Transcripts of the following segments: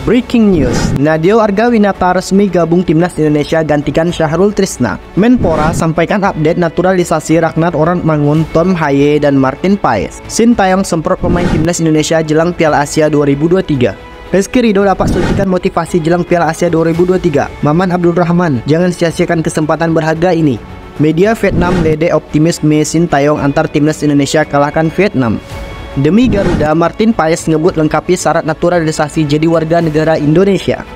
Breaking news, Nadeo Argawinata resmi gabung Timnas Indonesia gantikan Syahrul Trisna. Menpora sampaikan update naturalisasi Ragnar Orantmangun, Tom Haye, dan Martin Paes. Sintayong semprot pemain Timnas Indonesia jelang Piala Asia 2023. Rizky Ridho dapat suntikan motivasi jelang Piala Asia 2023. Maman Abdul Rahman, jangan sia-siakan kesempatan berharga ini. Media Vietnam lede optimisme Sintayong antar Timnas Indonesia kalahkan Vietnam. Demi Garuda, Martin Paes ngebut lengkapi syarat naturalisasi jadi warga negara Indonesia.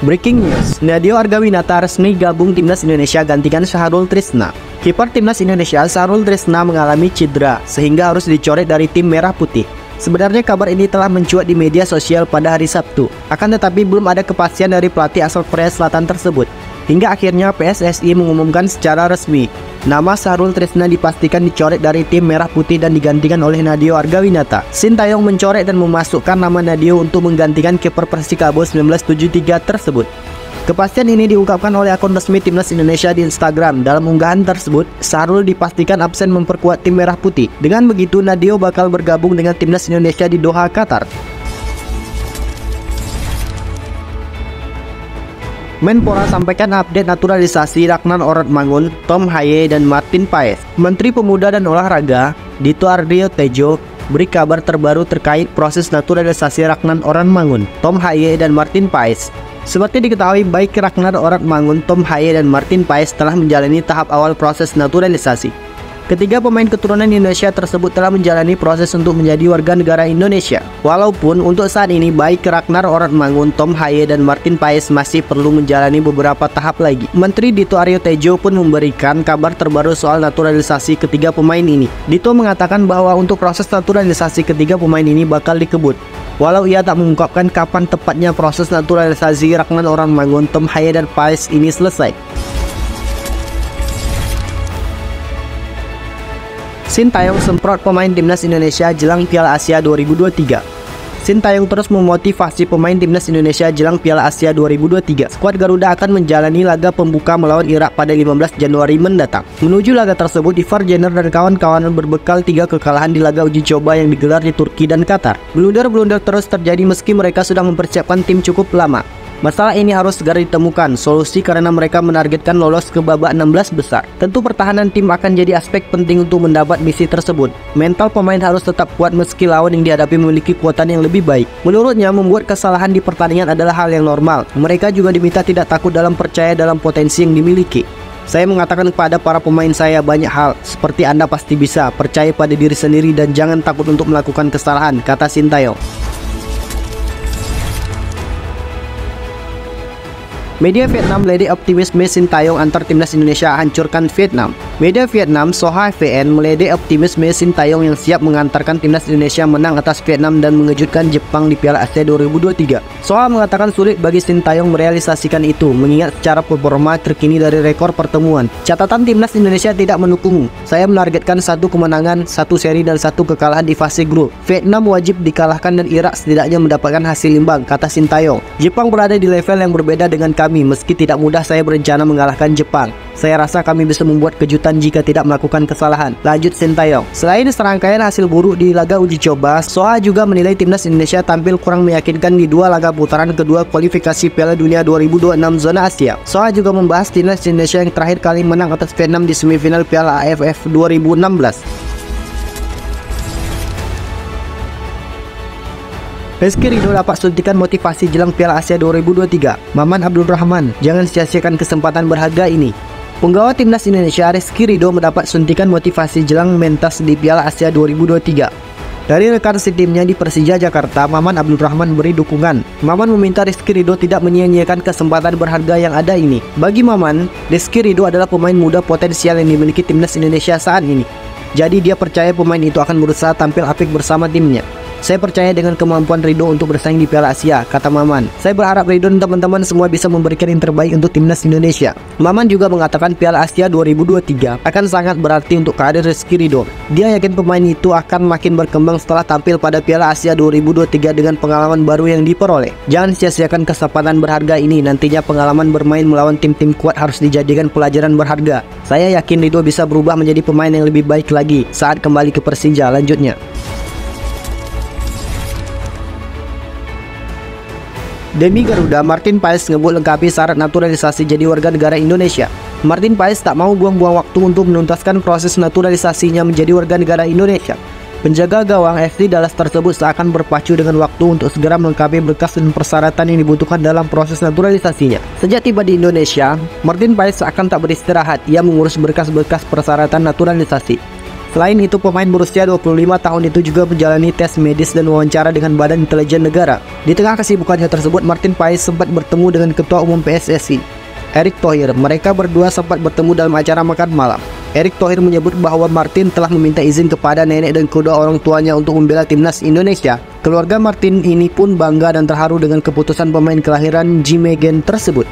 Breaking news, Nadeo Argawinata resmi gabung Timnas Indonesia gantikan Syahrul Trisna. Kiper Timnas Indonesia Syahrul Trisna mengalami cedera sehingga harus dicoret dari tim Merah Putih. Sebenarnya kabar ini telah mencuat di media sosial pada hari Sabtu. Akan tetapi belum ada kepastian dari pelatih asal Korea Selatan tersebut. Hingga akhirnya PSSI mengumumkan secara resmi, nama Syahrul Trisna dipastikan dicoret dari tim Merah Putih dan digantikan oleh Nadeo Argawinata. Sintayong mencoret dan memasukkan nama Nadeo untuk menggantikan kiper Persikabo 1973 tersebut. Kepastian ini diungkapkan oleh akun resmi Timnas Indonesia di Instagram. Dalam unggahan tersebut, Syahrul dipastikan absen memperkuat tim Merah Putih. Dengan begitu, Nadeo bakal bergabung dengan Timnas Indonesia di Doha, Qatar. Menpora sampaikan update naturalisasi Ragnar Orantmangun, Tom Haye, dan Martin Paes. Menteri Pemuda dan Olahraga, Dito Ardio Tejo, beri kabar terbaru terkait proses naturalisasi Ragnar Orantmangun, Tom Haye, dan Martin Paes. Seperti diketahui, baik Ragnar Orantmangun, Tom Haye, dan Martin Paes telah menjalani tahap awal proses naturalisasi. Ketiga pemain keturunan Indonesia tersebut telah menjalani proses untuk menjadi warga negara Indonesia. Walaupun untuk saat ini baik Ragnar Orantmangun, Tom Haye, dan Martin Paes masih perlu menjalani beberapa tahap lagi. Menteri Dito Aryo Tejo pun memberikan kabar terbaru soal naturalisasi ketiga pemain ini. Dito mengatakan bahwa untuk proses naturalisasi ketiga pemain ini bakal dikebut. Walau ia tak mengungkapkan kapan tepatnya proses naturalisasi Ragnar Orantmangun, Tom Haye, dan Paes ini selesai. Sintayong semprot pemain Timnas Indonesia jelang Piala Asia 2023. Sintayong terus memotivasi pemain Timnas Indonesia jelang Piala Asia 2023. Skuad Garuda akan menjalani laga pembuka melawan Irak pada 15 Januari mendatang. Menuju laga tersebut, Ivar Jenner dan kawan-kawan berbekal 3 kekalahan di laga uji coba yang digelar di Turki dan Qatar. Blunder-blunder terus terjadi meski mereka sudah mempersiapkan tim cukup lama. Masalah ini harus segera ditemukan solusi karena mereka menargetkan lolos ke babak 16 besar. Tentu pertahanan tim akan jadi aspek penting untuk mendapat misi tersebut. Mental pemain harus tetap kuat meski lawan yang dihadapi memiliki kekuatan yang lebih baik. Menurutnya, membuat kesalahan di pertandingan adalah hal yang normal. Mereka juga diminta tidak takut dalam percaya dalam potensi yang dimiliki. Saya mengatakan kepada para pemain saya banyak hal, seperti Anda pasti bisa, percaya pada diri sendiri dan jangan takut untuk melakukan kesalahan, kata Sintayong. Media Vietnam lede optimisme Sintayong antar Timnas Indonesia hancurkan Vietnam. Media Vietnam Soha VN melede optimisme Sintayong yang siap mengantarkan Timnas Indonesia menang atas Vietnam dan mengejutkan Jepang di Piala Asia 2023. Soha mengatakan sulit bagi Sintayong merealisasikan itu, mengingat secara performa terkini dari rekor pertemuan. Catatan Timnas Indonesia tidak mendukung. Saya menargetkan 1 kemenangan, 1 seri, dan 1 kekalahan di fase grup. Vietnam wajib dikalahkan dan Irak setidaknya mendapatkan hasil imbang, kata Sintayong. Jepang berada di level yang berbeda dengan kami, meski tidak mudah saya berencana mengalahkan Jepang. Saya rasa kami bisa membuat kejutan jika tidak melakukan kesalahan, lanjut Sintayong. Selain serangkaian hasil buruk di laga uji coba, Soha juga menilai Timnas Indonesia tampil kurang meyakinkan di 2 laga putaran kedua kualifikasi Piala Dunia 2026 zona Asia. Soha juga membahas Timnas Indonesia yang terakhir kali menang atas Vietnam di semifinal Piala AFF 2016. Rizky Ridho dapat suntikan motivasi jelang Piala Asia 2023. Maman Abdul Rahman, jangan sia-siakan kesempatan berharga ini. Penggawa Timnas Indonesia Rizky Ridho mendapat suntikan motivasi jelang mentas di Piala Asia 2023. Dari rekan setimnya di Persija Jakarta, Maman Abdul Rahman beri dukungan. Maman meminta Rizky Ridho tidak menyia-nyiakan kesempatan berharga yang ada ini. Bagi Maman, Rizky Ridho adalah pemain muda potensial yang dimiliki Timnas Indonesia saat ini. Jadi dia percaya pemain itu akan berusaha tampil apik bersama timnya. Saya percaya dengan kemampuan Ridho untuk bersaing di Piala Asia, kata Maman. Saya berharap Ridho dan teman-teman semua bisa memberikan yang terbaik untuk Timnas Indonesia. Maman juga mengatakan Piala Asia 2023 akan sangat berarti untuk karir Rizky Ridho. Dia yakin pemain itu akan makin berkembang setelah tampil pada Piala Asia 2023 dengan pengalaman baru yang diperoleh. Jangan sia-siakan kesempatan berharga ini, nantinya pengalaman bermain melawan tim-tim kuat harus dijadikan pelajaran berharga. Saya yakin Ridho bisa berubah menjadi pemain yang lebih baik lagi saat kembali ke Persija, lanjutnya. Demi Garuda, Martin Paes ngebut lengkapi syarat naturalisasi jadi warga negara Indonesia. Martin Paes tak mau buang-buang waktu untuk menuntaskan proses naturalisasinya menjadi warga negara Indonesia. Penjaga gawang FC Dallas tersebut seakan berpacu dengan waktu untuk segera melengkapi berkas dan persyaratan yang dibutuhkan dalam proses naturalisasinya. Sejak tiba di Indonesia, Martin Paes seakan tak beristirahat. Ia mengurus berkas-berkas persyaratan naturalisasi. Selain itu, pemain berusia 25 tahun itu juga menjalani tes medis dan wawancara dengan Badan Intelijen Negara. Di tengah kesibukannya tersebut, Martin Paes sempat bertemu dengan Ketua Umum PSSI, Erick Thohir. Mereka berdua sempat bertemu dalam acara makan malam. Erick Thohir menyebut bahwa Martin telah meminta izin kepada nenek dan kedua orang tuanya untuk membela timnas Indonesia. Keluarga Martin ini pun bangga dan terharu dengan keputusan pemain kelahiran Nijmegen tersebut.